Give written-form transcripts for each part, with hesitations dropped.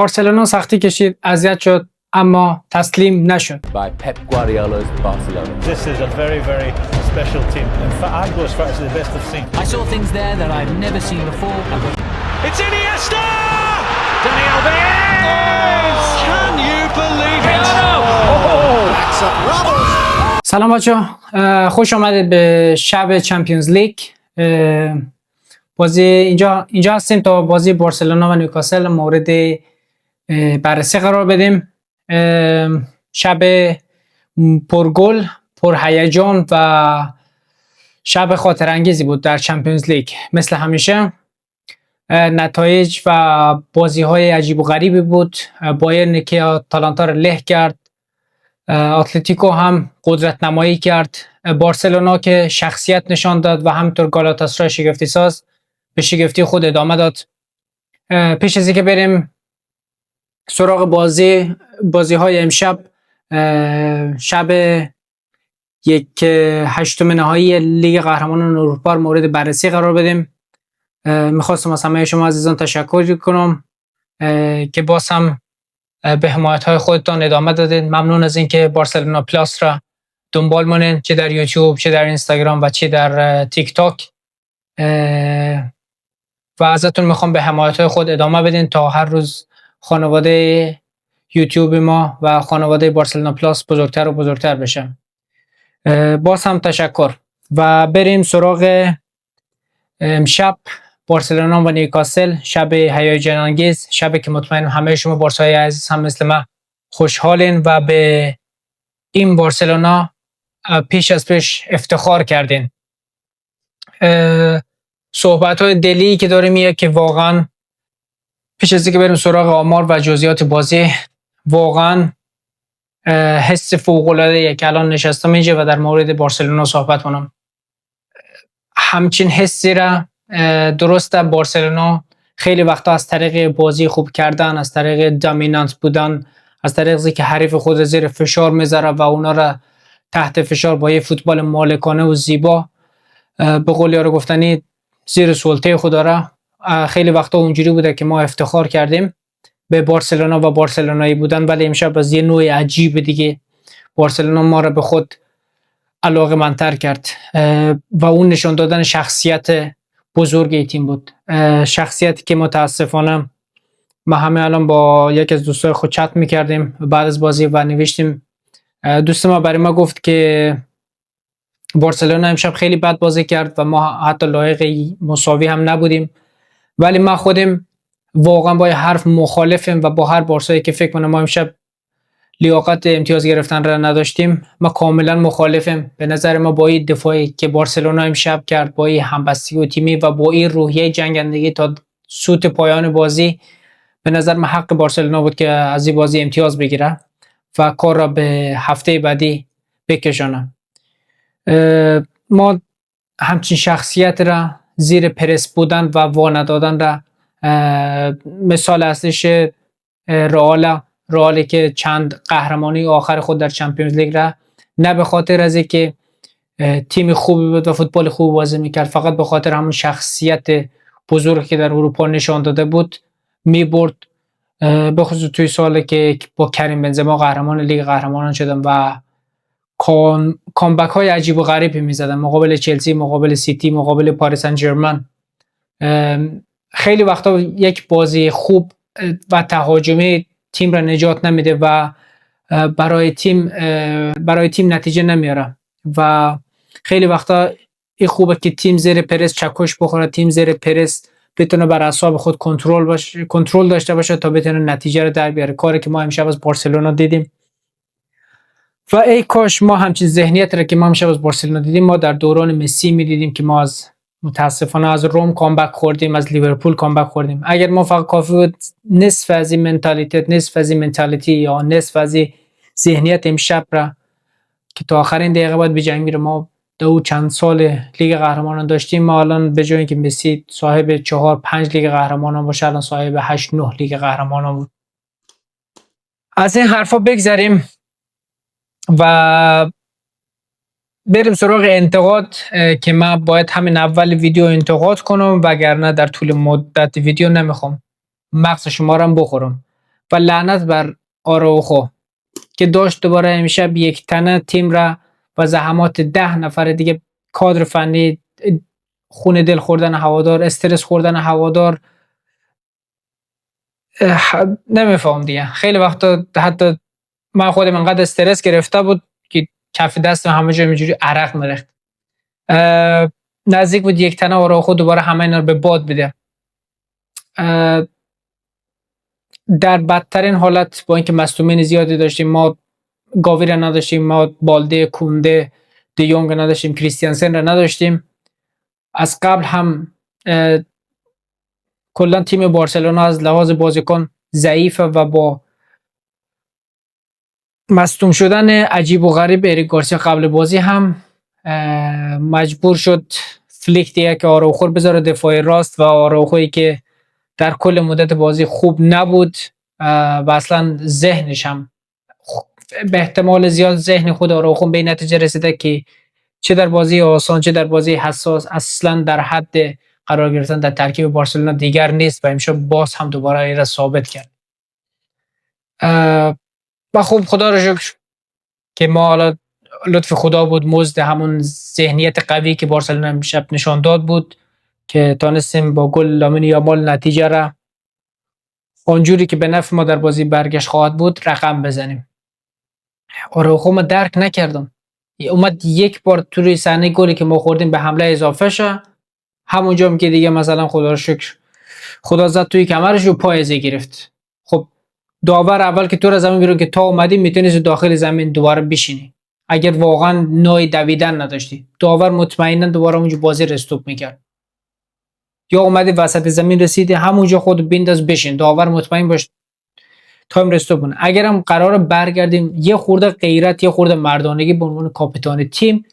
بارسلونا سختی کشید، اذیت شد اما تسلیم نشد. by Pep Guardiola's Barcelona. This is a very, very special team. In fact, I'd go as far as the best I've seen. I saw things there that I've never seen before. It's Iniesta! Dani Alves! Can you believe it? سلام بچه‌ها، خوش آمدید به شب چمپیونز لیگ. بازی اینجا هستیم تا بازی بارسلونا و نیوکاسل مورد بررسی قرار بدیم. شب پرگل، پرهیجان و شب خاطر انگیزی بود در چمپیونز لیگ. مثل همیشه نتایج و بازی های عجیب و غریبی بود. بایرن که آتالانتا رو له کرد، اتلتیکو هم قدرت نمایی کرد، بارسلونا که شخصیت نشان داد و همینطور گالاتاسرای شگفتی ساز به شگفتی خود ادامه داد. پیش از اینکه بریم سراغ بازی های امشب، شب یک هشتم نهایی لیگ قهرمانان اروپا مورد بررسی قرار بدیم. میخواستم از همه شما عزیزان تشکر کنم که باز هم به حمایت های خودتان ادامه دادید. ممنون از اینکه بارسلونا پلاس را دنبال مونین، چه در یوتیوب، چه در اینستاگرام و چه در تیک تاک، و ازتون میخوام به حمایت های خود ادامه بدین تا هر روز خانواده یوتیوب ما و خانواده بارسلونا پلاس بزرگتر و بزرگتر بشه. باز هم تشکر و بریم سراغ امشب بارسلونا و نیوکاسل. شب هیجان انگیز، شبی که مطمئنم همه شما بارسایی عزیز هم مثل من خوشحالین و به این بارسلونا پیش از پیش افتخار کردین. صحبت های دلی که داره میاد که واقعا پیش از اینکه بریم سراغ آمار و جزئیات بازی، واقعا حس فوق العاده که الان نشستم اینجا و در مورد بارسلونا صحبت کنم. همچین حسی را درسته بارسلونا خیلی وقتا از طریق بازی خوب کردن، از طریق دامینانت بودن، از طریق اینکه حریف خود زیر فشار میذاره و اونا را تحت فشار با یه فوتبال مالکانه و زیبا، به قول یارو گفتنی، زیر سلطه خدا را، خیلی وقتا اونجوری بوده که ما افتخار کردیم به بارسلونا و بارسلونایی بودن. ولی امشب از یه نوع عجیب دیگه بارسلونا ما را به خود علاقه‌مندتر کرد و اون نشان دادن شخصیت بزرگ تیم بود. شخصیتی که متاسفانه ما همه الان با یکی از دوستای خود چت میکردیم بعد از بازی و نوشتیم. دوست ما برای ما گفت که بارسلونا امشب خیلی بد بازی کرد و ما حتی لایق مساوی هم نبودیم، ولی ما خودم واقعا با حرف مخالفیم و با هر بارسایی که فکر کنم ما امشب لیاقت امتیاز گرفتن را نداشتیم. ما کاملا مخالفیم. به نظر ما با این دفاعی که بارسلونا امشب کرد، با این همبستگی و تیمی و با این روحیه جنگندگی تا سوت پایان بازی، به نظر ما حق بارسلونا بود که از این بازی امتیاز بگیره و کار را به هفته بعدی بکشانه. ما همچین شخصیت را، زیر پرس بودن و وانه دادن را، مثال اصلیش رئالی که چند قهرمانی آخر خود در چمپیونز لیگ را نه به خاطر از اینکه تیم خوبی بود و فوتبال خوب بازی میکرد، فقط به خاطر همون شخصیت بزرگی که در اروپا نشان داده بود میبرد. به خصوص توی سالی که با کریم بنزما قهرمان لیگ قهرمانان شدن و کامبک های عجیب و غریبی میزدن مقابل چلسی، مقابل سیتی، مقابل پاریس سن ژرمن. خیلی وقتا یک بازی خوب و تهاجمی تیم را نجات نمیده و برای تیم نتیجه نمیاره و خیلی وقتا این خوبه که تیم زیر پرس چکش بخوره، تیم زیر پرس بتونه بر اعصاب خود کنترل داشته باشه تا بتونه نتیجه رو در بیاره، کاری که ما امشب از بارسلونا دیدیم. و ای کاش ما همچین ذهنیت را که ما امشب از بارسلونا دیدیم ما در دوران مسی میدیدیم که ما متاسفانه از روم کامبک خوردیم، از لیورپول کامبک خوردیم. اگر ما فقط کافی بود نصف از این منتالیتی یا نصف از این ذهنیت امشب را که تا آخرین دقیقه باید به جنگ میره، ما دو چند سال لیگ قهرمانان داشتیم، ما الان به جای اینکه مسی صاحب 4-5 لیگ قهرمانان باشه الان صاحب 8-9 لیگ قهرمانان بود. از این حرفا بگذریم و بریم سراغ انتقاد که من باید همین اول ویدیو انتقاد کنم وگرنه در طول مدت ویدیو نمیخوام مغز شما رو بخورم. و لعنت بر آراوخو که داشت دوباره امشب یک تنه تیم را و زحمات 10 نفر دیگه کادر فنی، خون دل خوردن هوادار، استرس خوردن هوادار، نمیفهم دیگه. خیلی وقتا حتی من خودم انقدر استرس گرفته بود که کف دستم همه جا اینجوری عرق میریخت. نزدیک بود یک تنه آراوخو دوباره همه اینا رو به باد بده. در بدترین حالت با اینکه مصدومین زیادی داشتیم، ما گاوی را نداشتیم، ما بالده، کونده، دیونگ نداشتیم، کریستیانسن را نداشتیم. از قبل هم کلا تیم بارسلونا از لحاظ بازیکن ضعیفه و با مصدوم شدن عجیب و غریب اریک گارسیا قبل بازی هم مجبور شد فلیک دیگه که آراوخو رو بذاره دفاع راست و آراوخویی که در کل مدت بازی خوب نبود و اصلا ذهنش هم به احتمال زیاد ذهن خود آراوخو به نتیجه رسیده که چه در بازی آسان چه در بازی حساس اصلا در حد قرار گرفتن در ترکیب بارسلونا دیگر نیست و امشب باز هم دوباره این را ثابت کرد. و خوب خدا رو شکر که ما حالا لطف خدا بود، مزد همون ذهنیت قوی که بارسلونا امشب نشان داد بود که تانستیم با گل لامین یامال نتیجه را اونجوری که به نفع ما در بازی برگشت خواهد بود رقم بزنیم. آراوخو ما درک نکردم، اومد یک بار توی صحنه گلی که ما خوردیم به حمله اضافه شه، همونجا هم که دیگه مثلا خدا رو شکر خدا زد توی کمرش و پایزه گرفت. خب داور اول که تو را زمین بیرون که تا اومدی میتونی داخل زمین دوباره بشینی اگر واقعا نوع دویدن نداشتی. داور مطمئنا دوباره اونجا بازی رو استوب میکرد. یا اومدی وسط زمین رسیدی همونجا خود بنداز بشین، داور مطمئن باش تایم رستو کنه. اگرم قراره برگردیم یه خورده غیرت، یه خورده مردانگی به عنوان کاپیتان تیم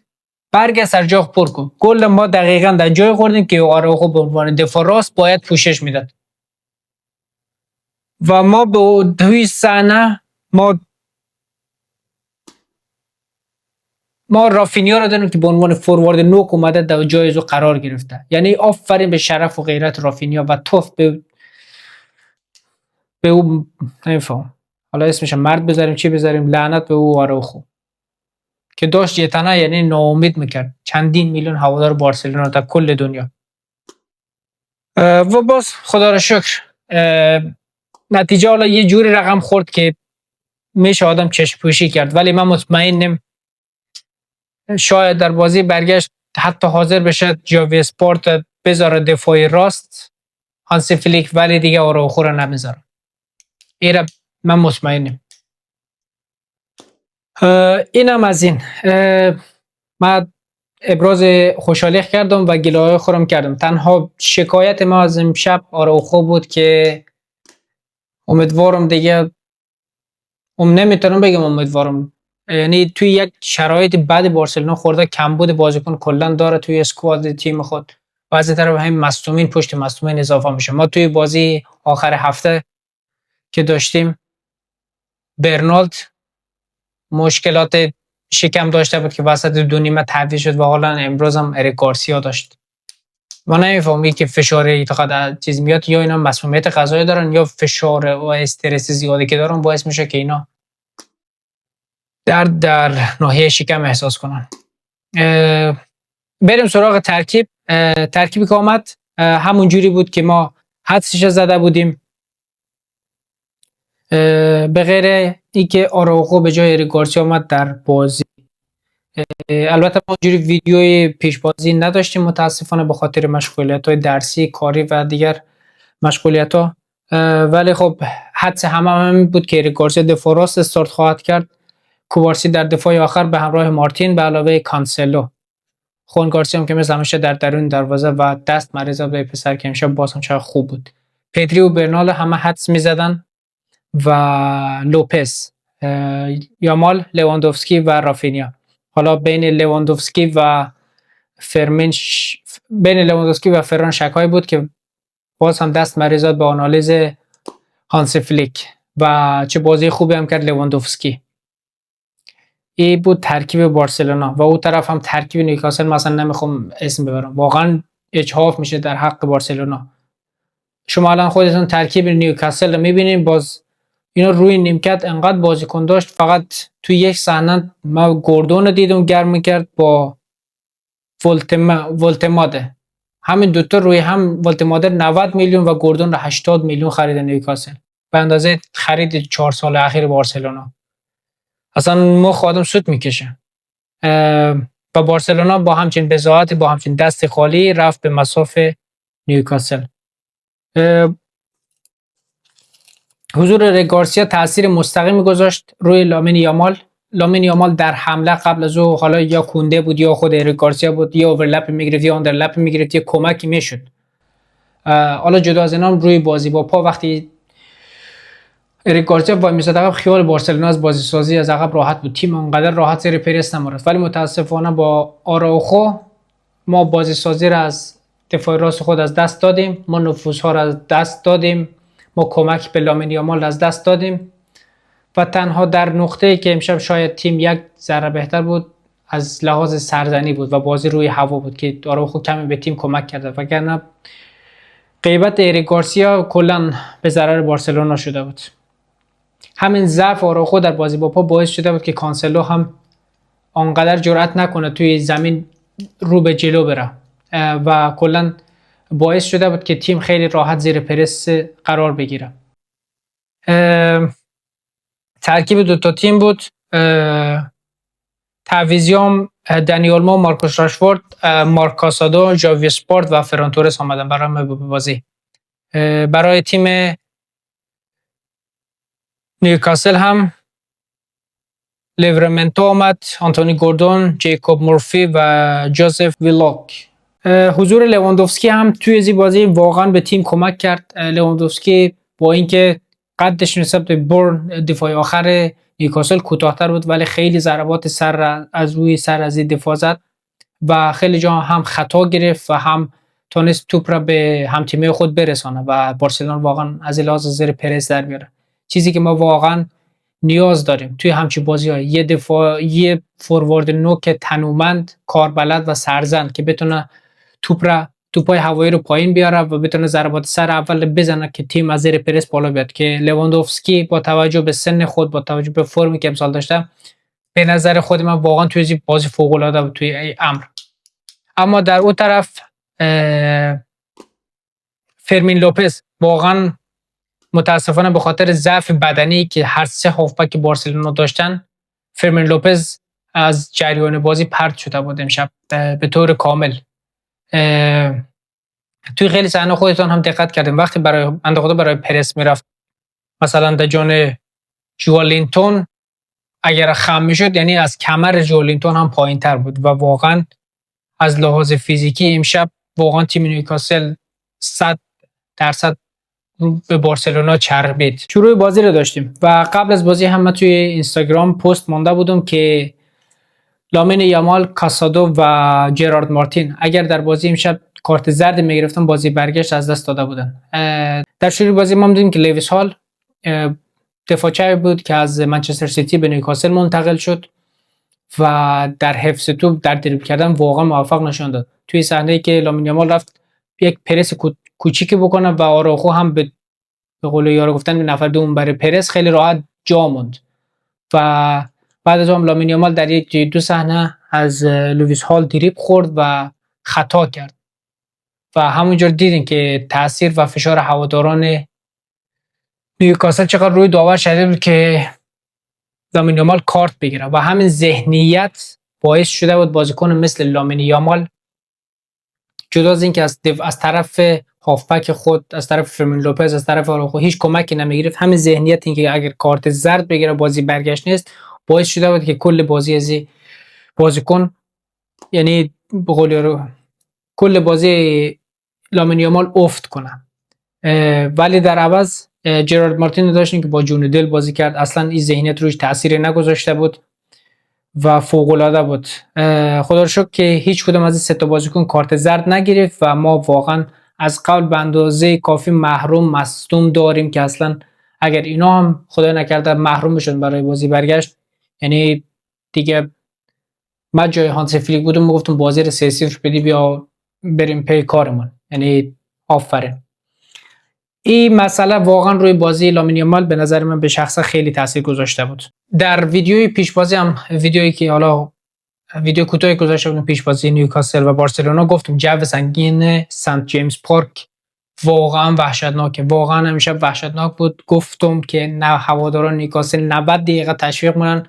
برگرد سر جا پر کن. گل ما دقیقاً در جای خوردیم که آراوخو به عنوان دفاع راست باید پوشش میداد و ما به توی صحنه ما رافینیا رو داریم که به عنوان فوروارد نوک اومده در جای او قرار گرفته. یعنی آفرین به شرف و غیرت رافینیا و توف به او نمیفهم حالا اسمش مرد بذاریم چی بذاریم، لعنت به او آراوخو که داشت یه تنه یعنی ناامید میکرد چندین میلیون هوادار بارسلونا در کل دنیا. و باز خدا را شکر نتیجه حالا یه جوری رقم خورد که میشه آدم چشم پوشی کرد، ولی من مطمئنم شاید در بازی برگشت حتی حاضر بشه جاوی اسپورت بذاره دفاعی راست هانسی فلیک، ولی دیگه آراوخو رو نمیذاره. ایره من مطمئنم. اینم از این. من ابراز خوشحالی کردم و گلایه خورم کردم. تنها شکایت ما از امشب آراوخو بود که امیدوارم دیگه نمیتونم بگم امیدوارم، یعنی توی یک شرایط بعد بارسلونا خورده کمبود بازیکن کلا داره توی اسکواد تیم خود و از این طرف همین مصدومین پشت مصدومین اضافه میشه. ما توی بازی آخر هفته که داشتیم برنالد مشکلات شکم داشته بود که وسط دو نیمه تعویض شد و حالا امروز هم اریک گارسیا داشت. ما نمیفهمی که فشار تا چیز میاد یا اینا مسمومیت غذایی دارن یا فشار و استرس زیادی که دارن باعث میشه که اینا در ناحیه شکم احساس کنن. بریم سراغ ترکیبی که آمد همون جوری بود که ما حدسش زده بودیم، به غیر اینکه آراوخو به جای اریک گارسیا آمد در بازی. البته ما جوری ویدیوی پیش بازی نداشتیم متاسفانه به خاطر مشغولیت‌های درسی، کاری و دیگر مشغولیت‌ها، ولی خب حدس همه بود که اریک گارسیا دفاع راست استارت خواهد کرد، کوبارسی در دفاع آخر به همراه مارتین به علاوه کانسلو، خون گارسیا هم که مثل همیشه در درون دروازه و دست مریض به پسر که امشب باز هم چقدر خوب بود. پدری و برنال همه حدس می‌زدن و لوپز، یامال، لواندوفسکی و رافینیا. حالا بین لواندوفسکی و فران شکای بود که باز هم دست مریضات به آنالیز هانسی فلیک و چه بازی خوبی هم کرد لواندوفسکی. این بود ترکیب بارسلونا و اون طرف هم ترکیب نیوکاسل. مثلا نمیخوام اسم ببرم، واقعا اجحاف میشه در حق بارسلونا. شما الان خودتون ترکیب نیوکاسل رو میبینین، باز اینا روی نیمکت انقدر بازیکن داشت، فقط توی یک صحنه ما گوردون دیدم گرم میکرد با ولتماده. همین دوتا روی هم، ولتماده 90 میلیون و گوردون را 80 میلیون خرید نیوکاسل به اندازه خرید 4 سال اخیر بارسلونا. اصلا مخ آدم سوت میکشه. و بارسلونا با همچین بضاعت، با همچین دست خالی رفت به مصاف نیوکاسل. حضور ریگارسیا تاثیر مستقیمی گذاشت روی لامین یامال. لامین یامال در حمله قبل از او حالا یا کونده بود یا خود ریگارسیا بود، یا اورلپ میگرفت یا اندرلپ میگرفت یا کمکی میشد. حالا جدا از اینا روی بازی با پا وقتی ریگارسیا وای میساد خیال بارسلونا از بازی سازی از عقب راحت بود، تیم اونقدر راحت زیر پرس نمورد. ولی متاسفانه با آراوخو ما بازی سازی را از دفاع راست خود از دست دادیم، ما نفوذها را از دست دادیم، ما کمک به لامین یامال از دست دادیم و تنها در نقطه‌ای که امشب شاید تیم یک ذره بهتر بود از لحاظ سرزنی بود و بازی روی هوا بود که آراوخو کمی به تیم کمک کرده، وگرنه غیبت اریک گارسیا کلا به ضرر بارسلونا شده بود. همین ضعف آراوخو در بازی با پا باعث شده بود که کانسلو هم آنقدر جرأت نکنه توی زمین رو به جلو بره و کلا باعث شده بود که تیم خیلی راحت زیر پرس قرار بگیره. ترکیب دوتا تیم بود. تعویضیام دنی اولمو، مارکوس راشفورد، مارک کاسادو، ژاوی اسپارت و فران تورس آمدن برای بازی. برای تیم نیوکاسل هم لیورمنتو آمد، آنتونی گوردون، جیکوب مورفی و جوزف ویلوک. حضور لواندوفسکی هم توی این بازی واقعا به تیم کمک کرد. لواندوفسکی با اینکه قدش نسبت به برن دفاع آخر نیوکاسل کوتاه‌تر بود، ولی خیلی ضربات سر از روی سر از دفاع زد و خیلی جا هم خطا گرفت و هم تونست توپ را به هم تیمی خود برسانه و بارسلونا واقعا از لحاظ زیر پرس در بیاره. چیزی که ما واقعا نیاز داریم توی همچین بازی‌ها، یه دفاع، یه فوروارد نوک تنومند، کاربلد و سرزن که بتونه توپای هوایی رو پایین بیاره و بتونه ضربات سر اول بزنه که تیم از زیر پرس بالا بیاد. که لواندوفسکی با توجه به سن خود، با توجه به فرمی که امسال داشته، به نظر خود من واقعا توی بازی فوق العاده بود توی این امر. اما در اون طرف فرمین لوپز واقعا متاسفانه به خاطر ضعف بدنی که هر سه هافبک بارسلونا داشتن، فرمین لوپز از جریان بازی پرت شده بود امشب به طور کامل. توی خیلی صحنه خودتون هم دقت کردیم وقتی برای پرس میرفت، مثلا در جان جوالینتون اگر خم میشد، یعنی از کمر جوالینتون هم پایین تر بود و واقعا از لحاظ فیزیکی امشب واقعا تیم نیوکاسل 100% به بارسلونا چربید. شروع بازی رو داشتیم و قبل از بازی هم من توی اینستاگرام پست مونده بودم که لامین یامال، کاسادو و جرارد مارتین اگر در بازی امشب کارت زرد میگرفتن، بازی برگشت از دست داده بودن. در شروع بازی ما دیدیم که لیویس هال دفاعچه بود که از منچستر سیتی به نیوکاسل منتقل شد و در حفظ توپ، در دریبل کردن واقعا موفق نشون داد. توی صحنه‌ای که لامین یامال رفت یک پرس کوچیکی بکنه و آراوخو هم به قول یارو گفتن نفر دوم برای پرس خیلی راحت جا موند و بعد از اون لامین یامال در یک دو صحنه از لوئیس هال دریبل خورد و خطا کرد و همونجور دیدین که تاثیر و فشار هواداران نیوکاسل چقدر روی داور شدید بود که لامین یامال کارت بگیره و همین ذهنیت باعث شده بود بازیکن مثل لامین یامال جدا از اینکه از طرف هافبک خود، از طرف فرمین لوپز، از طرف آراوخو هیچ کمکی نمیگرفت، همین ذهنیت اینکه اگر کارت زرد بگیره بازی برگشت نیست باعث شده بود که کل بازی از بازیکن، یعنی به قول یارو کل بازی لامین یامال افت کنه. ولی در عوض جرارد مارتین داشتیم که با جون دل بازی کرد، اصلا این ذهنیت روش تأثیر نگذاشته بود و فوق العاده بود. خدا رو شکر که هیچ کدوم از این سه تا بازیکن کارت زرد نگرفت و ما واقعا از قبل به اندازه کافی محروم مصدوم داریم که اصلا اگر اینا هم خدا نکرده محروم بشن برای بازی برگشت، یعنی دیگه من جای هانس فلیک بودم میگفتم بازی رو 3-0 بدی بیا بریم پی کارمون. یعنی آفرین. این مسئله واقعا روی بازی لامین یامال به نظر من به شخص خیلی تاثیر گذاشته بود. در ویدیوی پیش بازی هم، ویدیویی که حالا ویدیو کوتاهی گذاشته بودم پیش بازی نیوکاسل و بارسلونا، گفتم جو سنگین سنت جیمز پارک واقعا وحشتناکه. واقعا امشب وحشتناک بود. گفتم که نه، هواداران نیوکاسل 90 دقیقه تشویق مونن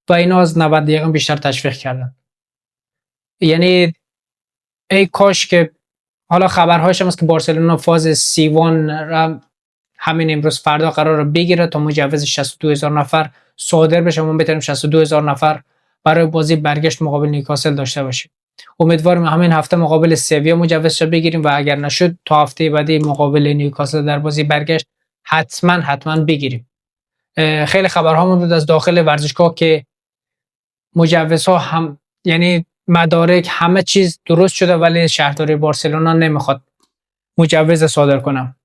و اینا از 90 دقیقه بیشتر تشویق کردن. یعنی ای کاش که حالا خبرهاش هم است که بارسلونا فاز سیوان را همین امروز فردا قرار بگیره تا مجوز 62000 نفر صادر بشه، ما بتونیم 62000 نفر برای بازی برگشت مقابل نیوکاسل داشته باشیم. امیدوارم همین هفته مقابل سویا مجوزش بگیریم و اگر نشد تا هفته بعدی مقابل نیوکاسل در بازی برگشت حتما بگیریم. خیلی خبرها موجود از داخل ورزشگاه که مجوزها هم، یعنی مدارک، همه چیز درست شده ولی شهرداری بارسلونا نمیخواد مجوز صادر کنه.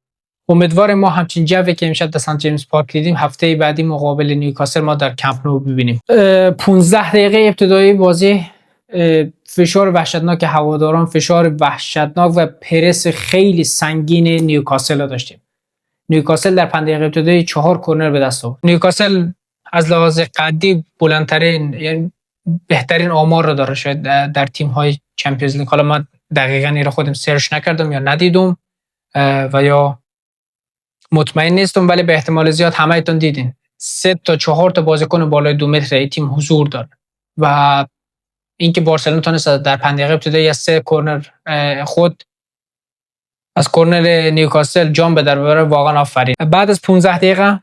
امیدوارم ما همچین جوی که امشب در سنت جیمز پارک دیدیم هفته بعدی مقابل نیوکاسل ما در کمپ نو ببینیم. 15 دقیقه ابتدایی بازی فشار وحشتناک هواداران، فشار وحشتناک و پرس خیلی سنگین نیوکاسل رو داشتیم. نیوکاسل در 5 دقیقه ابتدایی 4 کرنر به دست آورد. نیوکاسل از لحاظ قدی بلندترین، یعنی بهترین آمار رو داره شاید در تیم های چمپیونز لیگ. حالا ما دقیقاً این رو خودم سرچ نکردم یا ندیدم و یا مطمئن نیستم، ولی به احتمال زیاد همه ایتون دیدین 3 تا 4 تا بازیکن بالای 2 متر این تیم حضور داره و اینکه بارسلونا تونست در 5 دقیقه ابتدایی از 3 کرنر خود از کرنر نیوکاسل جام به در ببره، واقعا آفرین. بعد از 15 دقیقه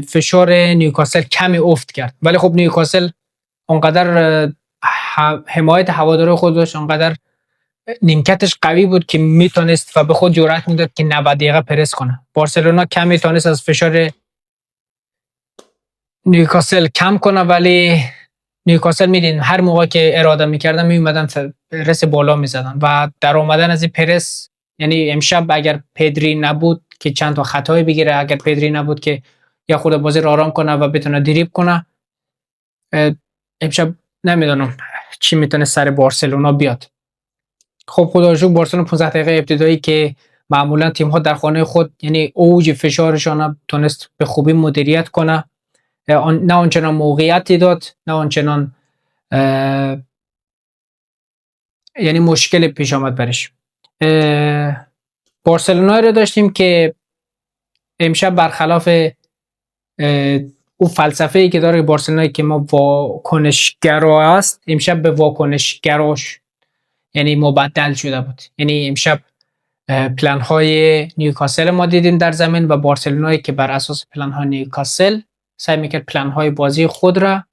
فشار نیوکاسل کمی افت کرد، ولی خب نیوکاسل اونقدر حمایت هواداران خود داشت، اونقدر نیمکتش قوی بود که میتونست و به خود جرأت میداد که 90 دقیقه پرس کنه. بارسلونا کمی تونست از فشار نیوکاسل کم کنه، ولی نیوکاسل میدین هر موقع که اراده میکردن میومدن پرس بالا میزدن و در اومدن از این پرس، یعنی امشب اگر پدری نبود که چند تا خطای بگیره، اگر پدری نبود که یا خود بازی رو آرام کنه و بتونه دریبل کنه، امشب نمیدونم چی میتونه سر بارسلونا بیاد. خب خدا رو شکر بارسلونا 15 دقیقه ابتدایی که معمولا تیم ها در خانه خود، یعنی اوج فشارشان تونست به خوبی مدیریت کنه، نه آنچنان موقعیتی داد، نه آنچنان یعنی مشکل پیش آمد برش. بارسلونا رو داشتیم که امشب برخلاف او فلسفه‌ای که داره بارسلونا که ما واکنشگرا است، امشب به واکنشگراش یعنی مبدل شده بود. یعنی امشب پلن های نیوکاسل ما دیدیم در زمین و بارسلونایی که بر اساس پلن های نیوکاسل سعی میکرد پلن های بازی خود را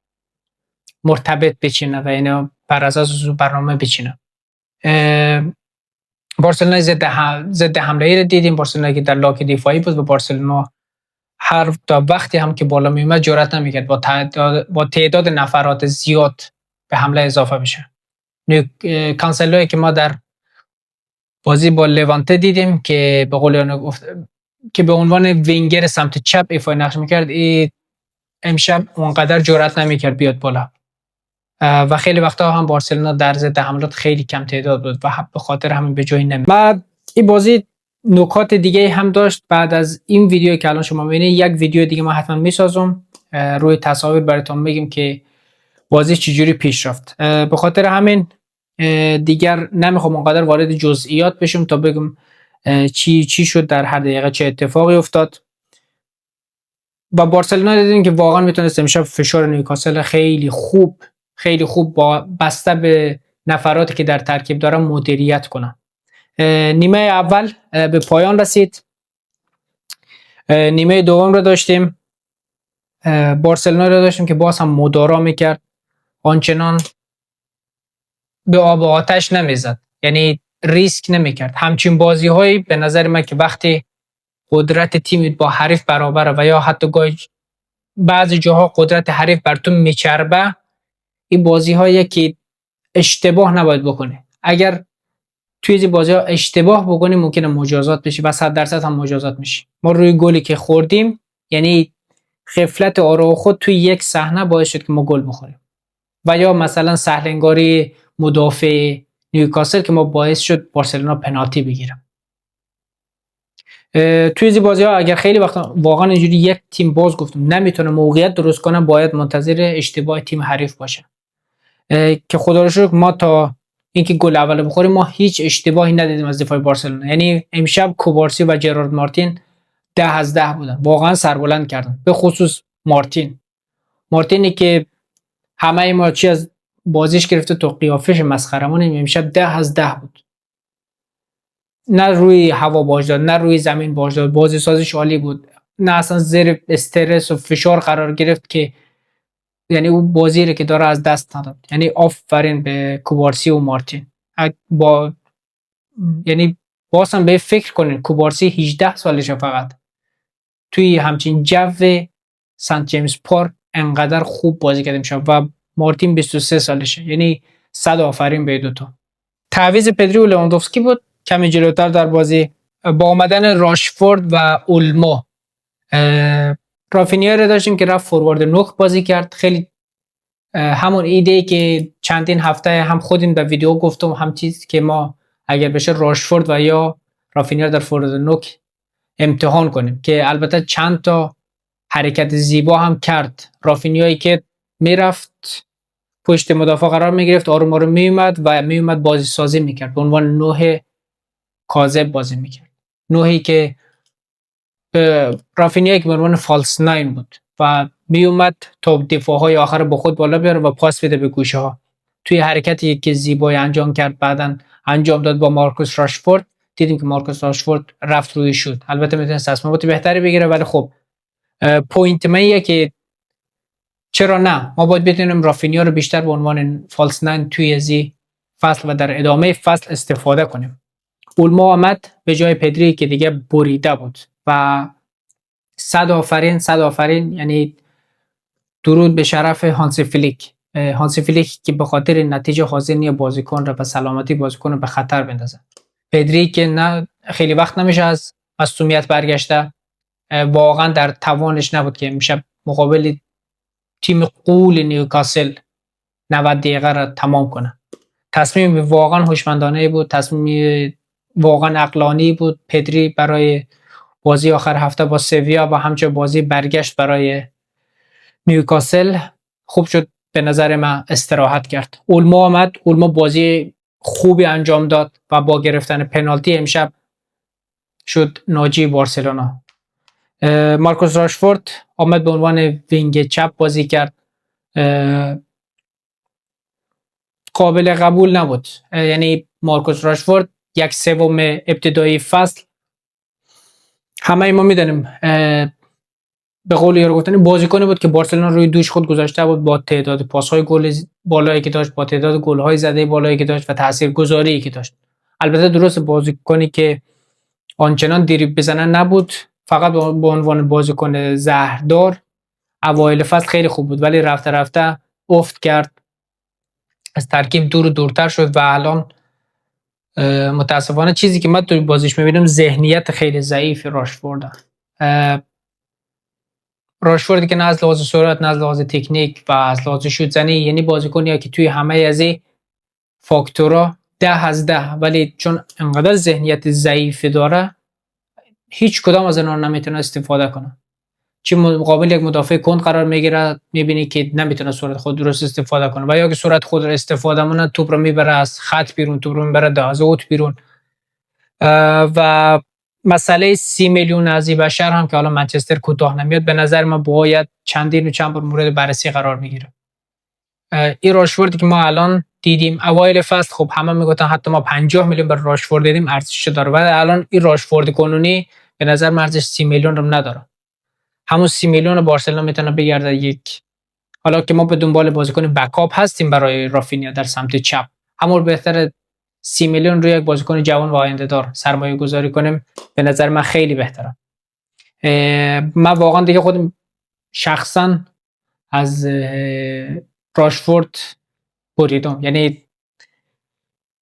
مرتبط بچینه و اینا بر اساس برنامه بچینه. بارسلونا ضد حمله ای رو دیدیم، بارسلونا که در لاک دفاعی بود و بارسلونا هر تا وقتی هم که بالا میومد جرئت نمیکرد با تعداد نفرات زیاد به حمله اضافه بشه. کانسلوی که ما در بازی با لوانته دیدیم که به قول اون گفت که به عنوان وینگر سمت چپ ایفای نقش میکرد، امشب اونقدر جرئت نمیکرد بیاد بالا و خیلی وقتا هم بارسلونا در ضد حملات خیلی کم تعداد بود و به خاطر همین به جایی نمیاد. بعد این بازی نکات دیگه هم داشت. بعد از این ویدیو که الان شما میبینید یک ویدیو دیگه ما حتما میسازم روی تصاویر براتون میگم که بازی چجوری پیش رفت. به خاطر همین دیگر نمیخوام اونقدر وارد جزئیات بشم تا بگم چی شد در هر دقیقه، چه اتفاقی افتاد. با بارسلونا دیدیم که واقعا میتونست امشب فشار نیوکاسل خیلی خوب با بسته به نفراتی که در ترکیب داره مدیریت کنه. نیمه اول به پایان رسید. نیمه دوم رو داشتیم، بارسلونا رو داشتیم که باز هم مدارا میکرد، آنچنان به آب و آتش نمیزد، یعنی ریسک نمیکرد. همچین بازی هایی به نظر من که وقتی قدرت تیمت با حریف برابره و یا حتی بعضی جاها قدرت حریف بر تو میچربه، این بازی هایی که اشتباه نباید بکنی. اگر توی این بازی ها اشتباه بکنی ممکنه مجازات بشی و 100% هم مجازات میشی. ما روی گلی که خوردیم، یعنی غفلت آرا خود توی یک صحنه باعث شد که ما گل بخوریم و یا مثلا سهلنگاری مدافع نیوکاسل که ما باعث شد بارسلونا پنالتی بگیره. توی این بازی ها اگر خیلی وقت واقعا اینجوری یک تیم باز گفتم نمیتونه موقعیت درست کنه، باید منتظر اشتباه تیم حریف باشه. که خدا رو شکر ما تا اینکه گل اول بخوریم ما هیچ اشتباهی ندیدیم از دفاع بارسلونا. یعنی امشب کوبارسی و جرارد مارتین 10 از 10 بودن، واقعا سربلند کردن، به خصوص مارتینی که همه ما چی از بازیش گرفته تو قیافش مسخرمون، امشب 10 از 10 بود. نه روی هوا باج داد، نه روی زمین باج داد، بازی سازیش عالی بود، نه اصلا زیر استرس و فشار قرار گرفت که یعنی اون بازی رو که داره از دست نداد. یعنی آفرین به کوبارسی و مارتین. یعنی بازم به فکر کنین کوبارسی 18 سالشه فقط توی همچین جو سنت جیمز پارک انقدر خوب بازی کرده میشه و مارتین 23 سالشه. یعنی 100 آفرین به دوتا. تعویض پدری و لواندوفسکی بود کمی جلوتر در بازی. با آمدن راشفورد و اولمو رافینیا رو داشتیم که رفت فوروارد نوک بازی کرد. خیلی همون ایده که چندین هفته هم خودم در ویدیو گفتم، هم چیز که ما اگر بشه راشفورد و یا رافینیا در فوروارد نوک امتحان کنیم، که البته چند تا حرکت زیبا هم کرد. رافینیایی که میرفت پشت مدافع قرار میگرفت، آروم آروم میومد بازی سازی میکرد، به عنوان نوع کاذب بازی میکرد، نوعی که رافینیا که به عنوان فالس ناین بود و میومد تا دفاعهای آخر با خود بالا بیاره و پاس بده به گوشه ها. توی حرکتی که زیبای انجام کرد بعدن انجام داد با مارکوس راشفورد، دیدیم که مارکوس راشفورد رفت روی شوت. البته میتونست تصمیمات بهتری بگیره، ولی خب پوینت منیه که چرا نه، ما باید بتونیم رافینیا رو بیشتر به عنوان فالس ناین توی ازی فصل و در ادامه فصل استفاده کنیم. اولمو آمد به جای پدری که دیگه بریده بود و 100 آفرین. یعنی درود به شرف هانسی فلیک که به خاطر نتیجه حاضر نیه بازیکن رو و سلامتی بازیکن رو به خطر بندازه. پدری که نه خیلی وقت نمیشه از مصونیت برگشته، واقعا در توانش نبود که میشه مقابل تیم قول نیوکاسل 90 دقیقه را تمام کنه. تصمیم واقعا هوشمندانه بود، تصمیم واقعا عقلانی بود پدری برای بازی آخر هفته با سویا و همچنین بازی برگشت برای نیوکاسل. خوب شد به نظر من استراحت کرد. اولمو آمد، اولمو بازی خوبی انجام داد و با گرفتن پنالتی امشب شد ناجی بارسلونا. مارکوس راشفورد آمد به عنوان وینگ چپ بازی کرد، قابل قبول نبود. یعنی مارکوس راشفورد 1/3 ابتدایی فصل همه ما میدونیم به قول یارو گفتن بازیکنی بود که بارسلونا روی دوش خود گذاشته بود با تعداد پاس‌های گل بالایی که داشت، با تعداد گل‌های زده بالایی که داشت و تاثیرگذاری که داشت. البته درست بازیکنی که آنچنان دریبل بزنه نبود، فقط به عنوان بازیکن زهردار اوایل فصل خیلی خوب بود، ولی رفته رفته افت کرد، از ترکیب دور و دورتر شد و الان متاسفانه چیزی که من توی بازیش میبینم ذهنیت خیلی ضعیف راشفوردی که نه از لحاظ سرعت، نه از لحاظ تکنیک و از لحاظ شوت زنی، یعنی بازیکنیه که توی همه از این فاکتورها 10 از 10، ولی چون انقدر ذهنیت ضعیف داره هیچ کدام از اینا نمیتونه استفاده کنه. چی مقابل یک مدافع کند قرار میگیره، میبینی که نمیتونه سرعت خود درست استفاده کنه و یا که سرعت خود رو استفاده کنه توپ رو میبره از خط بیرون، توپ رو میبره از اوت بیرون. و مسئله 30 میلیون از این بشر هم که حالا منچستر کوتاه نمیاد، به نظر من باید چندین و چند بار مورد بررسی قرار میگیره. این راشفوردی که ما الان دیدیم اوایل فصل، خب همه میگفتن حتی ما 50 میلیون بر راشفورد دیدیم ارزشش داره، ولی الان این راشفورد قانونی به نظر من ارزش 30 میلیون رو نداره. همون 30 میلیون بارسلونا میتونه بگرده یک، حالا که ما به دنبال بازیکن بکاپ هستیم برای رافینیا در سمت چپ، همون بهتره 30 میلیون روی یک بازیکن جوان و آینده دار سرمایه گذاری کنیم، به نظر من خیلی بهتره. من واقعا دیگه خودم شخصا از راشفورد بریدم. یعنی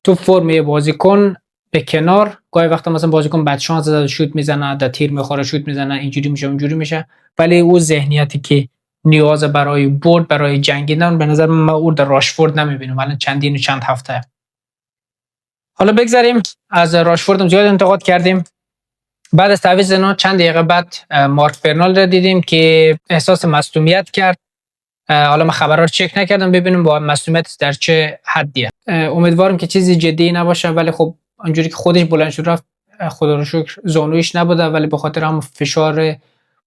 تو فرم بازیکن به کنار، گاهی وقتا مثلا بازیکن بد شانس زده شوت میزنه، در تیر میخوره شوت میزنه، اینجوری میشه اونجوری میشه، ولی او ذهنیتی که نیاز برای برد، برای جنگیدن، به نظر من او در راشفورد نمیبینم الان چندین و چند هفته. حالا بگذاریم از راشفورد زیاد انتقاد کردیم، بعد از تعویض اینا چند دقیقه بعد مارک برنال را دیدیم که احساس مصدومیت کرد. حالا من خبرها رو چک نکردم ببینیم با مصدومیت در چه حدیه. امیدوارم که چیزی جدی نباشه، ولی خب اونجوری که خودش بلند شد رفت خدا رو شکر زانویش نبوده، ولی به خاطر هم فشار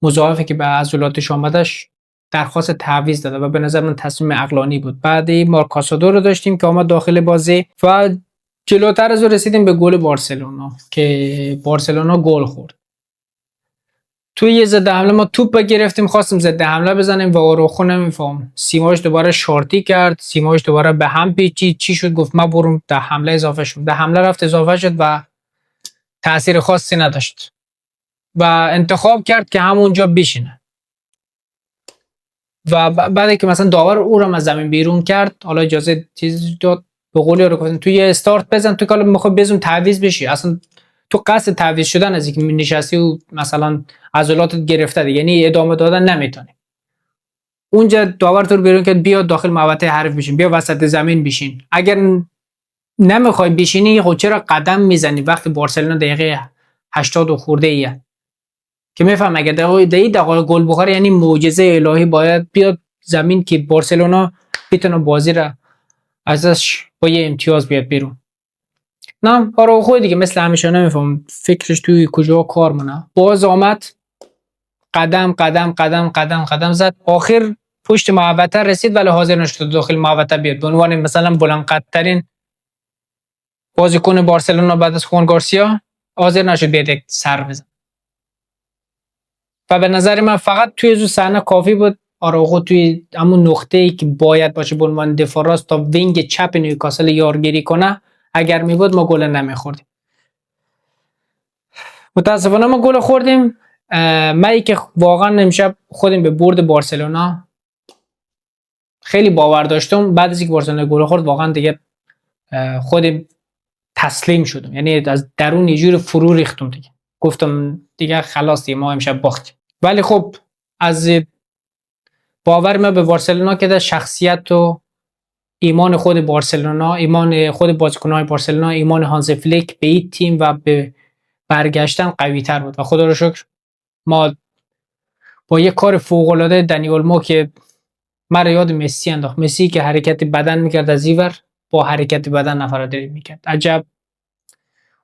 مضاعفی که به عضلاتش آمدش درخواست تعویض داده و به نظر من تصمیم عقلانی بود. بعد مارک کاسادو رو داشتیم که آمد داخل بازی و جلوتر از رسیدیم به گل بارسلونا که بارسلونا گل خورد. توی یه ضد حمله ما توپ گرفتیم، خواستیم ضد حمله بزنیم و آروخو نمیفهم سیماش دوباره شارتی کرد، سیماش دوباره به هم پیچید. چی شد؟ گفت ما برم در حمله اضافه شد. در حمله رفت اضافه شد و تأثیر خاصی نداشت و انتخاب کرد که همونجا بشینه و بعد که مثلا داور او رو از زمین بیرون کرد، حالا اجازه چیز داد به قولی رو گفتن تو یه استارت بزن، تو کالا میخوای بزن تعویض بشی، اصلا تو قصد تعویض شدن از اینکه نشستی و مثلا عضلاتت گرفته دیگه، یعنی ادامه دادن نمیتونی. اونجا داور تو رو بیرون کرد بیا داخل محوطه حریف بشین، بیا وسط زمین بشین. اگر نمیخوای بشینی خب چرا قدم میزنی وقتی بارسلونا دقیقه 80 خورده ایه که میفهم اگر دقیقه گل بخوره یعنی معجزه الهی باید بیاد زمین که بارسلونا بتونه بازی را ازش با یه امتیاز بیاد بیرون. نه آراوخو دیگه مثل همیشه نمیفهم فکرش توی کجا کار مونه. باز آمد قدم قدم قدم قدم قدم زد، آخر پشت محوطه رسید ولی حاضر نشد داخل محوطه بیاد. به عنوان مثلا بلند قدترین بازیکن بارسلونا بعد از خوان گارسیا حاضر نشد بیاد یک سر بزن و به نظر من فقط توی از صحنه کافی بود آراوخو توی همون نقطه‌ای که باید باشه به عنوان دفاع راست تا وینگ چپ نیوکاسل یارگیری کنه، اگر می بود ما گل نمیخوردیم. متاسفانه ما گل خوردیم. من که واقعا امشب خودم به برد بارسلونا خیلی باور داشتم، بعد از اینکه بارسلونا گل خورد واقعا دیگه خودم تسلیم شدم، یعنی از درون یه جور فرو ریختم دیگه، گفتم دیگه خلاص دیگه ما امشب باختیم. ولی خب از باور من به بارسلونا که در شخصیت و ایمان خود بارسلونا، ایمان خود بازیکن‌های بارسلونا، ایمان هانز فلیک به این تیم و به برگشتن قوی تر بود و خدا رو شکر ما با یک کار فوق‌العاده دنی اولمو که مرا یاد مسی انداخت، مسی که حرکت بدن میکرد از اینور با حرکت بدن نفرادری میکرد. عجب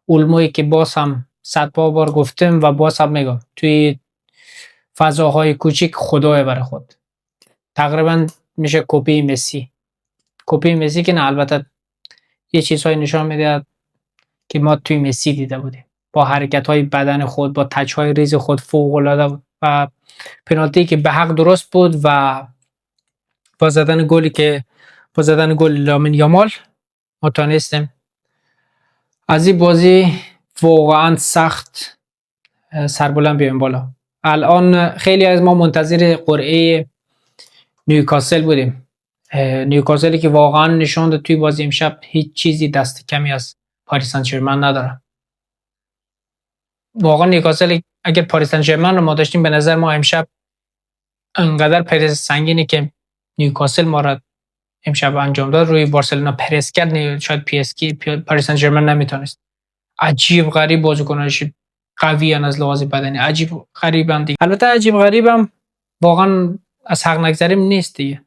اولمویی که باز هم 100 بار گفتم و باز هم میگم توی فضاهای کوچیک خدای برای خود تقریبا میشه کپی مسی که نه البته یه چیزهای نشان میده که ما توی مسی دیده بودیم با حرکت‌های بدن خود، با تچ‌های ریز خود فوق‌العاده بود و پنالتی که به حق درست بود و با زدن گل لامین یامال ما تونستیم از این بازی واقعا سخت سربلند بیایم بالا. الان خیلی از ما منتظر قرعه نیوکاسل بودیم، نیوکاسلی که واقعا نشون داد توی بازی امشب هیچ چیزی دست کمی از پاریس سن ژرمن نداره. واقعا نیوکاسل اگر پاریس سن ژرمن رو ما داشتیم به نظر ما امشب انقدر پرس سنگینی که نیوکاسل ما را امشب انجام داد روی بارسلونا پرس کرد، شاید پاریس سن ژرمن نمیتونست. عجیب غریب بازیکنانش قوی ان از لحاظ بدنی، عجیب غریبن دیگه. البته عجیب غریبم واقعا از حق نگذریم نیست دیگه.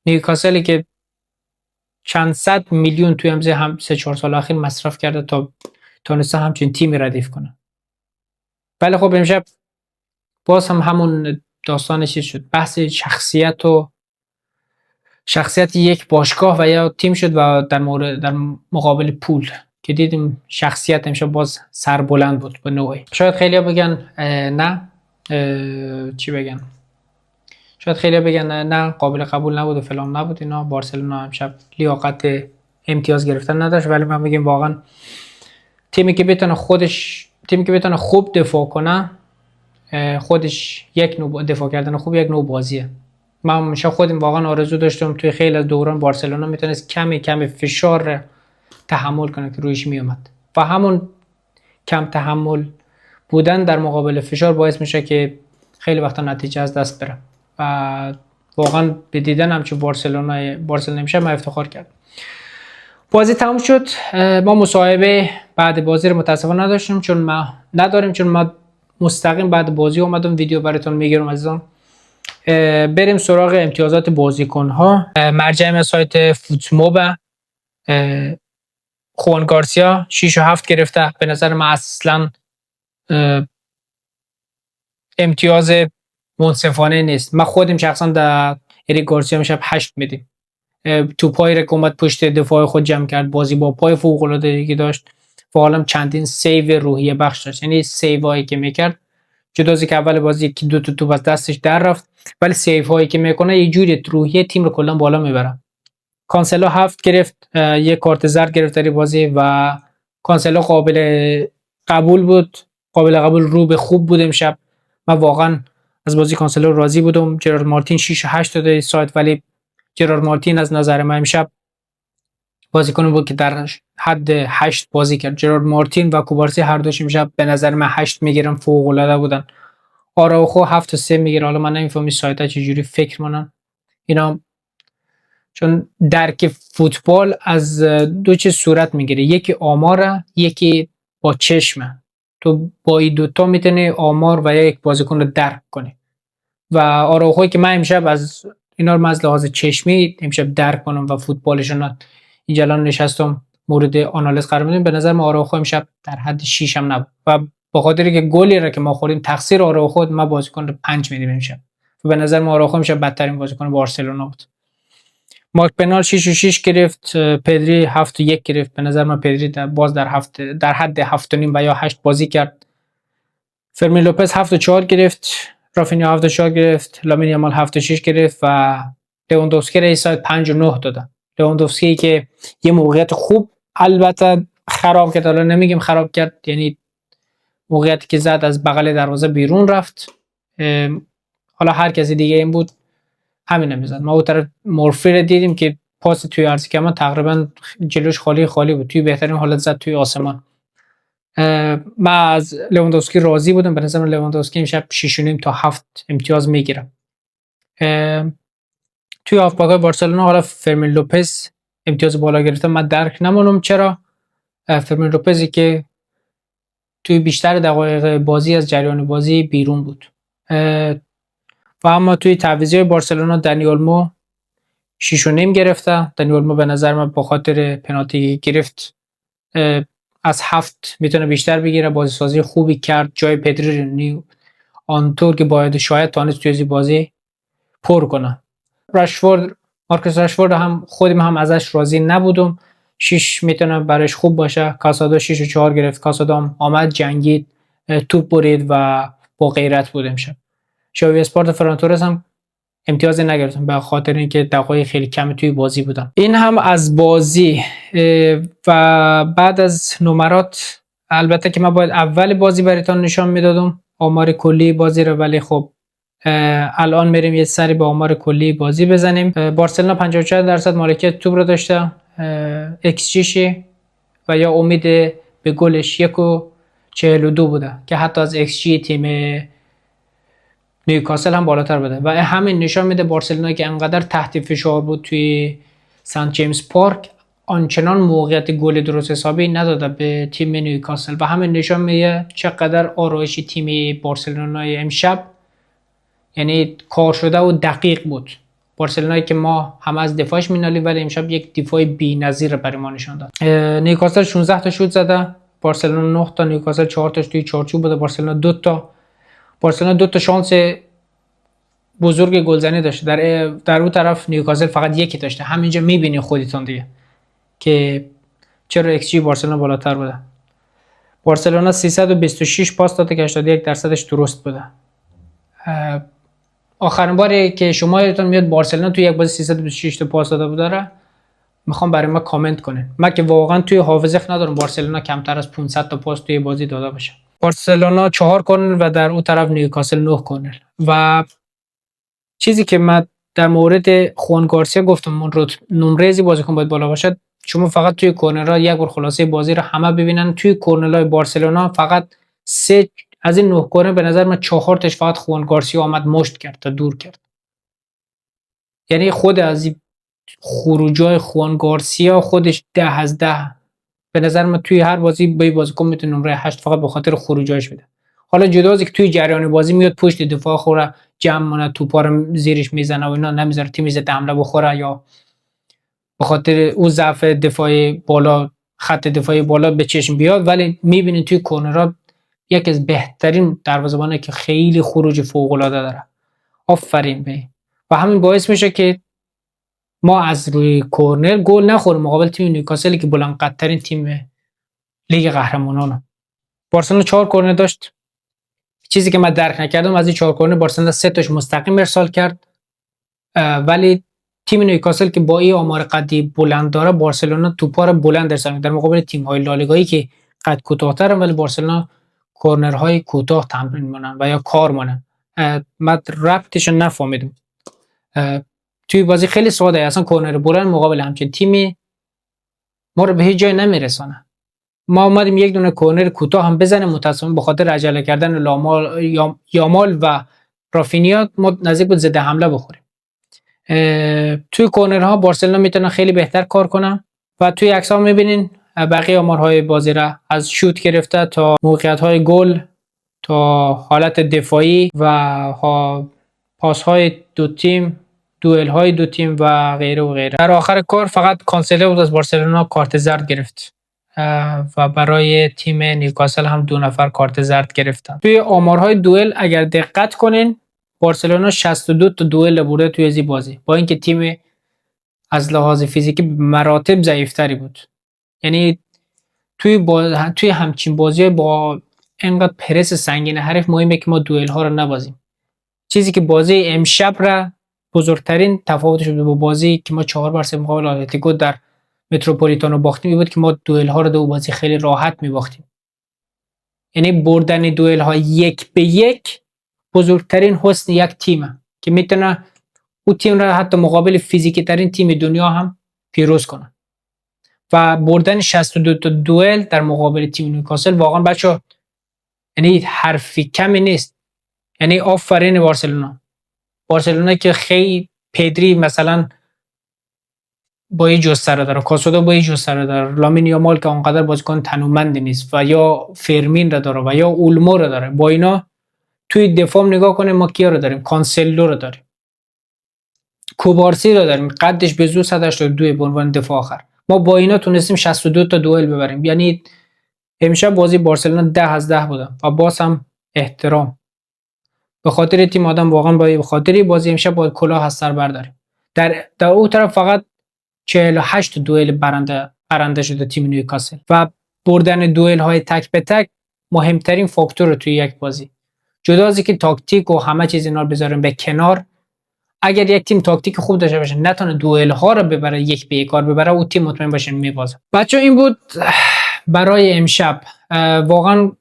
نیوکاسلی که چند صد میلیون توی هم 3-4 سال اخیر مصرف کرده تا تونسته همچین تیمی ردیف کنه. ولی خب امشب باز هم همون داستان چیز شد، بحث شخصیت یک باشگاه و یا تیم شد و در مقابل پول که دیدیم شخصیت امشب باز سربلند بود به نوعی. شاید خیلی‌ها بگن شاید خیلی‌ها بگن نه قابل قبول نبود و فلان نبود اینا، بارسلونا امشب لیاقت امتیاز گرفتن نداشت. ولی من میگم واقعا تیمی که بتونه خوب دفاع کنه، خودش یک نوع دفاع کردن خوب یک نوع بازیه. من همیشه خودم واقعا آرزو داشتم توی خیلی از دوران بارسلونا میتونست کمی فشار تحمل کنه که رویش میومد و همون کم تحمل بودن در مقابل فشار باعث میشه که خیلی وقتا نتیجه از دست بره و واقعا به دیدن همچون بارسلونا میشه من افتخار کردم. بازی تموم شد. ما مصاحبه بعد بازی رو متاسفانه نداشتیم چون ما مستقیم بعد بازی اومدم ویدیو براتون میگیرم عزیزان. بریم سراغ امتیازات بازیکن ها. مرجع سایت فوتموب خوان گارسیا 6 و 7 گرفته. به نظر من اصلا امتیاز منصفانه نیست. من خودم شخصا در اریک گارسیا میشم 8 میدیم. توپای رکومت پشت دفاع خود جمع کرد، بازی با پای فوق العاده ای داشت و حالا چندین سیو روحیه بخش داشت. یعنی سیو هایی که میکرد جدا از که اول بازی که دو تا توپ از دستش در رفت، ولی سیو هایی که میکنه یه جوری روحیه تیم رو کلا بالا میبره. کانسلو 7 گرفت، یک کارت زرد گرفت در بازی و کانسلو قابل قبول رو به خوب بود امشب. من واقعا از بازی کانسلو راضی بودم. جرارد مارتین 6 و 8 داده سایت، ولی جرارد مارتین از نظر من امشب بازیکن بود که در حد 8 بازی کرد. جرارد مارتین و کوبارسی هر دوش امشب به نظر من 8 میگیرم، فوق العاده بودن. آراوخو 7 و 3 میگیره. حالا من نمیفهمم سایت‌ها چجوری فکر کنن اینا، چون درک فوتبال از دو چیز صورت میگیره، یکی آماره، یکی با چشمه. تو با این دوتا میتونی آمار و یک بازیکن رو درک کنی و آراوخوی که من امشب از اینا رو از لحاظ چشمی امشب درک کنم و فوتبالشون اینجا الان نشستم مورد آنالیز قرار میدم. به نظر من آراوخو امشب در حد 6 هم نبود و به خاطر که گلی را که ما خوردیم تقصیر آراوخو، ما بازیکن رو 5 میدیم امشب و به نظر من آراوخو امشب بدترین بازیکن بارسلونا بود. مارک بنال 6 و 6 گرفت، پدری 7 و 1 گرفت. به نظر من پدری در حد 7 و نیم و یا 8 بازی کرد. فرمین لوپز 7 و 4 گرفت، رافینیا 7 و 4 گرفت، لامین یامال 7 و 6 گرفت و لواندوفسکی را سایت 5 و 9 دادن. لواندوفسکی که یه موقعیت خوب البته خراب کرد، حالا نمیگیم خراب کرد، یعنی موقعیتی که زد از بغل دروازه بیرون رفت. حالا هر کسی دیگه این بود همین نمیزد. ما اون طرف مورفی رو دیدیم که پاس توی عرضی که من تقریبا جلوش خالی بود، توی بهترین حالت زد توی آسمان. من از لواندوفسکی راضی بودم. به نظر لواندوفسکی امشب 6.5 تا 7 امتیاز میگیره. توی هافبک بارسلونا حالا فرمین لوپز امتیاز بالا گرفته. من درک نمونم چرا. فرمین لوپزی که توی بیشتر دقایق بازی از جریان بازی بیرون بود. و اما توی تعویضی بارسلونا دنی اولمو 6.5 گرفته. دنی اولمو به نظر من با خاطر پنالتی گرفت از 7 میتونه بیشتر بگیره. بازی سازی خوبی کرد، جای پدری رو آنطور که باید شاید تانست توی بازی پر کنه. مارکوس راشفورد هم خودم هم ازش راضی نبودم. 6 میتونه برایش خوب باشه. کاسادو 6 و 4 گرفت. کاسادو هم آمد جنگید، توپ برید و با غیرت بود امشب. شاوی اسپورت فرانتورس هم امتیازی نگرفتم به خاطر اینکه دقایق خیلی کمی توی بازی بودن. این هم از بازی. و بعد از نمرات البته که من باید اول بازی براتون نشان میدادم آمار کلی بازی رو، ولی خب الان میریم یه سری به آمار کلی بازی بزنیم. بارسلونا 54% مالکیت توپ رو داشته، ایکس جی و یا امید به گلش 1.42 بوده که حتی از ایکس جی تیم نیوکاسل هم بالاتر بوده و همین نشان میده بارسلونا که انقدر تحت فشار بود توی سنت جیمز پارک آنچنان موقعیت گل درست حسابی نداده به تیم نیوکاسل و همین نشان میده چقدر آرایش تیم بارسلونا امشب یعنی کار شده و دقیق بود. بارسلونایی که ما هم از دفاعش مینالیم ولی امشب یک دفاع بی‌نظیر برای ما نشان داد. نیوکاسل 16 تا شوت زده، بارسلونا 9 تا، نیوکاسل 4 تاش توی چارچوب بوده، بارسلونا 2 تا. بارسلونا 2 تا شانس بزرگ گلزنی داشته، در اون طرف نیوکاسل فقط یکی داشته. همینجا میبینی خودتون دیگه که چرا ایکس جی بارسلونا بالاتر بوده. بارسلونا 326 پاس داده که 81% درست بوده. آخرین باری که شما یادتون میاد بارسلونا توی یک بازی 326 تا پاس داده بوده، میخوام برای ما کامنت کنین. من که واقعا توی حافظه ندارم بارسلونا کمتر از 500 تا پاس توی بازی داده باشه. بارسلونا 4 کورنر و در اون طرف نیوکاسل 9 کورنر. و چیزی که من در مورد خوان گارسیا گفتم نمره‌ای بازیکن باید بالا باشد. شما فقط توی کورنرها یک بار خلاصه بازی رو همه ببینن. توی کورنرهای بارسلونا فقط 3 از این 9 کورنر به نظر من 4 تاش فقط خوان گارسیا آمد مشت کرد تا دور کرد. یعنی خود از خروجای خوان گارسیا خودش 10 از 10 به نظر من توی هر بازی به بازیکن میتونه نمره 8 فقط به خاطر خروجایش بده. حالا جدا از که توی جریان بازی میاد پشت دفاع خوره جمع مونه توپا رو زیرش میزنه و اینا نمیذاره تیم ضد حمله بخوره یا به خاطر او ضعف دفاعی بالا خط دفاعی بالا به چشم بیاد، ولی میبینید توی کورنرها یکی از بهترین دروازه‌بانه که خیلی خروج فوق العاده داره. آفرین به. و همین باعث میشه که ما از روی کورنر گل نخوریم مقابل تیم نیوکاسل که بلند قدترین تیم لیگ قهرمانانه. بارسلونا 4 کورنر داشت. چیزی که من درک نکردم از این 4 کورنر بارسلونا 3 تاش مستقیم ارسال کرد، ولی تیم نیوکاسل که با این آمار قدی بلند داره بارسلونا توپا رو بلند ارسال می‌کنه در مقابل تیم‌های لالیگایی که قد کوتاه‌ترن، ولی بارسلونا کورنرهای کوتاه تمرین می‌کنن و یا کار می‌کنن. من ربطش رو نفهمیدم. توی بازی خیلی ساده اصلا کورنر بلند مقابل همچین تیمی ما رو به هیچ جای نمیرسونه. ما اومدیم یک دونه کورنر کوتاه هم بزنیم، متأسفانه به خاطر عجله کردن یامال و رافینیا ما نزدیک بود ضد حمله بخوریم. توی کورنرها بارسلونا میتونه خیلی بهتر کار کنه و توی عکس‌ها میبینین بقیه آمارهای بازی را از شوت گرفته تا موقعیت‌های گل تا حالت دفاعی و پاس‌های دو تیم، دوئل‌های دو تیم و غیره و غیره. در آخر کار فقط کانسلو بود از بارسلونا کارت زرد گرفت و برای تیم نیوکاسل هم 2 نفر کارت زرد گرفتن. توی آمارهای دوئل اگر دقت کنین بارسلونا 62 تا دوئل برده توی این بازی، با اینکه تیم از لحاظ فیزیکی مراتب ضعیفتری بود. یعنی توی همچین بازی با اینقدر پرس سنگین حریف مهمه که ما دوئل ها رو نبازیم. چیزی که بازی امشب را بزرگترین تفاوتش بود با بازی که ما 4-3 مقابل اتلتیکو در متروپولیتانو باختیم بود که ما دوئل ها رو دو بازی خیلی راحت می‌باختیم. یعنی بردن دوئل ها 1-1 بزرگترین حسن یک تیمه که میتونه او تیم را حتی مقابل فیزیکی ترین تیم دنیا هم پیروز کنه. و بردن 62 تا دوئل در مقابل تیم نیوکاسل واقعا بچه‌ها یعنی حرفی کمی نیست. یعنی آفرین بارسلونا که خیلی پدری مثلا با یه جستره داره، کاسودو با یه جستره داره، لامین یامال که اونقدر بازیکن تنومند نیست و یا فرمین را داره و یا اولمو را داره. با اینا توی دفاع نگاه کنیم ما کیا رو داریم؟ کانسلو رو داریم، کوبارسی رو داریم قدش به زور 182 به عنوان دفاع آخر. ما با اینا تونستیم 62 تا دوئل ببریم. یعنی امشب بازی بارسلونا 10 از 10 بوده و باز هم احترام به خاطر تیم آدم واقعا به خاطر بازی امشب با کلاه از سر برداریم. در اون طرف فقط 48 دوئل برنده شده تیم نیوکاسل و بردن دوئل های تک به تک مهمترین فاکتور توی یک بازی. جدا از اینکه تاکتیک و همه چیز اینا رو بذاریم به کنار، اگر یک تیم تاکتیک خوب داشته باشه نتونه دوئل ها رو ببره، 1-1 ببره، اون تیم مطمئن باشه میبازه. بچه‌ها این بود برای امشب. واقعا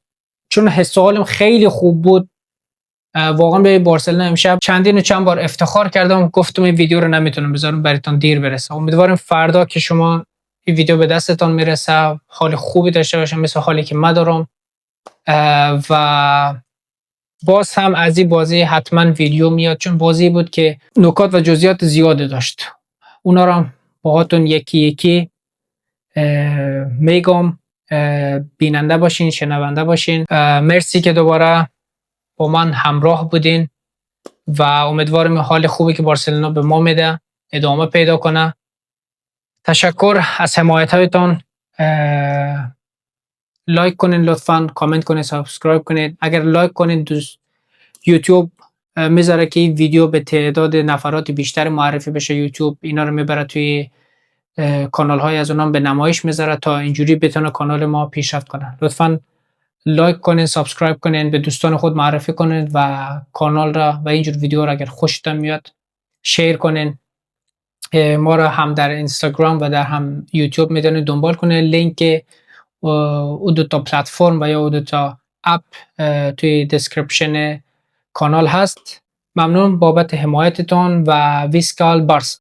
چون حس و حالم خیلی خوب بود، واقعا به بارسلونا امشب چند بار افتخار کردم، گفتم این ویدیو رو نمیتونم بذارم براتون دیر برسه. امیدوارم فردا که شما این ویدیو به دستتون میرسه حال خوبی داشته باشین مثل حالی که من دارم و باز هم از این بازی حتما ویدیو میاد چون بازی بود که نکات و جزئیات زیاده داشت. اونا رو باهاتون یکی یکی میگم. بیننده باشین، شنونده باشین. مرسی که دوباره با من همراه بودین و امیدوارم حال خوبی که بارسلونا به ما میده ادامه پیدا کنه. تشکر از حمایتتون. لایک کنین لطفاً، کامنت کنین، سابسکرایب کنین. اگر لایک کنین یوتیوب میذاره که این ویدیو به تعداد نفرات بیشتر معرفی بشه. یوتیوب اینا رو میبره توی کانال های از اونام به نمایش میذاره تا اینجوری بتونه کانال ما پیشرفت کنه. لطفاً لایک کنین، سابسکرایب کنین، به دوستان خود معرفی کنین و کانال را و اینجور ویدیو را اگر خوشتون میاد شیر کنین. ما را هم در اینستاگرام و در هم یوتیوب میتونید دنبال کنین. لینک او دو تا پلتفرم و یا او دو تا اپ توی دسکریپشن کانال هست. ممنون بابت حمایتتون و ویسکال بارس.